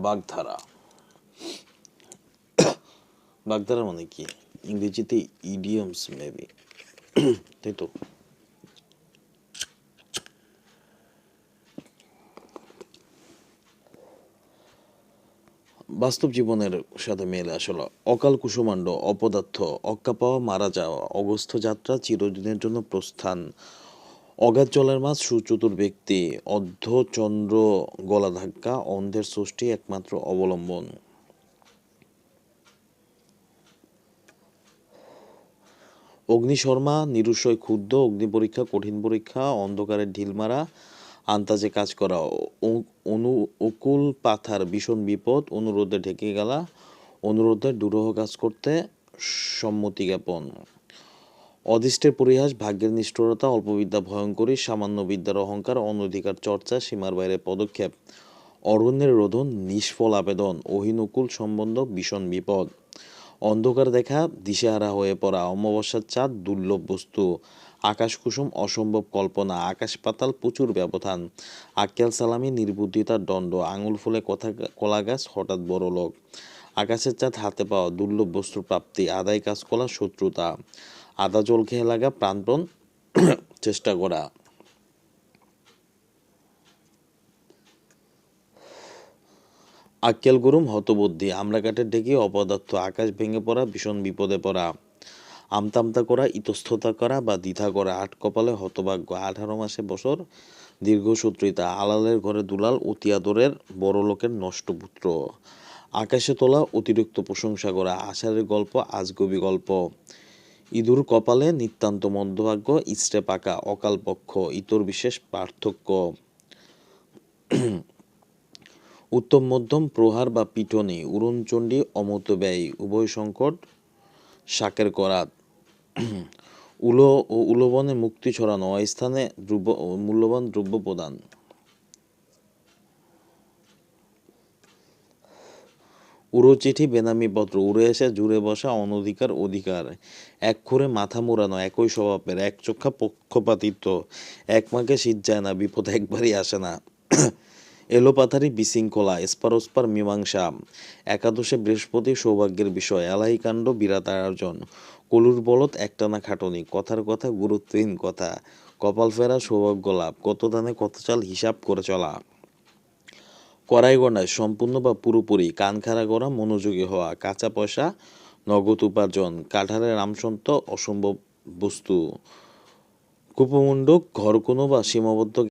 বাগধারা। বাগধারা মানে কি? ইংরেজিতে ইডিয়মস মেবি, তাই তো। বাস্তব জীবনের সাথে মেলে আসলে। অকাল কুসুমাণ্ড, অপদার্থ, অক্কা পাওয়া, মারা যাওয়া, অগস্ত্য যাত্রা, চিরদিনের জন্য প্রস্থান, অগাধ জলের মাছ, সুচতুর ব্যক্তি, অর্ধচন্দ্র গলা ধাক্কা, অন্ধের ষষ্ঠী একমাত্র অবলম্বন। অগ্নিশর্মা, নিরুৎসয় ক্ষুব্ধ, অগ্নিপরীক্ষা, কঠিন পরীক্ষা, অন্ধকারের ঢিল মারা, আন্তাজে কাজ করা, অকুল পাথার, ভীষণ বিপদ, অনুরোধে ঢেকে গেলা, অনুরোধে দুরূহ কাজ করতে সম্মতি জ্ঞাপন। অদৃষ্টের পরিহাস, ভাগ্যের নিষ্ঠুরতা, অল্পবিদ্যা ভয়ঙ্করী, সামান্য বিদ্যার অহংকার, অনধিকার চর্চা, সীমার বাইরে পদক্ষেপ, অরণ্যের রোদন, নিষ্ফল আবেদন, অহিনুকুল সম্বন্ধ, ভীষণ বিপদ, অন্ধকার দেখা, দিশেহারা হয়ে পড়া, অমাবস্যার চাঁদ, দুর্লভ বস্তু, আকাশ কুসুম, অসম্ভব কল্পনা, আকাশ পাতাল, প্রচুর ব্যবধান, আক্কেল সালামি, নির্বুদ্ধিতার দণ্ড, আঙুল ফুলে কলা গাছ, হঠাৎ বড় লোক, আকাশের চাঁদ হাতে পাওয়া, দুর্লভ বস্তুর প্রাপ্তি, আদায় কাজ করা, শত্রুতা, আদা জল খেয়ে লাগা, প্রাণপণ চেষ্টা করা। আক্কেল গুরুম, হতবুদ্ধি, আমরা কাঠের ঢেকি, অপদার্থ, আকাশ ভেঙে পড়া, ভীষণ বিপদে পড়া, আমতামতা করা, ইতস্ততা করা বা দ্বিধা করা, আট কপালে, হতভাগ্য, 18 মাসে বছর, দীর্ঘসূত্রিতা, আলালের ঘরে দুলাল, অতি আদরের বড় লোকের নষ্ট পুত্র, আকাশে তোলা, অতিরিক্ত প্রশংসা করা, আষাঢ়ের গল্প, আজগবি গল্প, ইঁদুর কপালে, নিতান্ত মন্দভাগ্য, ইস্টে পাকা, অকাল পক্ষ, ইতর বিশেষ পার্থক্য, উত্তম মধ্যম, প্রহার বা পিটনি, উড়নচণ্ডী, অমত ব্যয়, উভয় সংকট, শাকের করাত, উলো ও উলোবনে মুক্তি ছড়ানো, অস্থানে মূল্যবান দ্রব্য প্রদান। উড়ো চিঠি, বেনামি পত্র, উড়ে এসে জুড়ে বসা, অনধিকার অধিকার, এক খুরে মাথা মুড়ানো, একই স্বভাবের, এক চক্ষা পক্ষপাতিত্ব, এক মাকে শীত যায় না, বিপদ একবারই আসে না, এলোপাথারি বিশৃঙ্খলা, এসপার মীমাংসা, একাদশে বৃহস্পতি, সৌভাগ্যের বিষয়, এলাহি কাণ্ড, বিরাট আয়োজন, কলুর বলদ, একটানা খাটনি, কথার কথা, গুরুত্বহীন কথা, কপাল ফেরা, সৌভাগ্য লাভ, কত দানে কত চাল, হিসাব করে চলা, কড়াই গণায়, সম্পূর্ণ বা পুরোপুরি, কান খাড়া করা, মনোযোগী হওয়া, কাঁচা পয়সা, নগদ উপার্জন, কাঠারের আমসন্ত, অসম্ভব বস্তু, কুপমুণ্ডক, ঘর কোনো বা সীমাবদ্ধ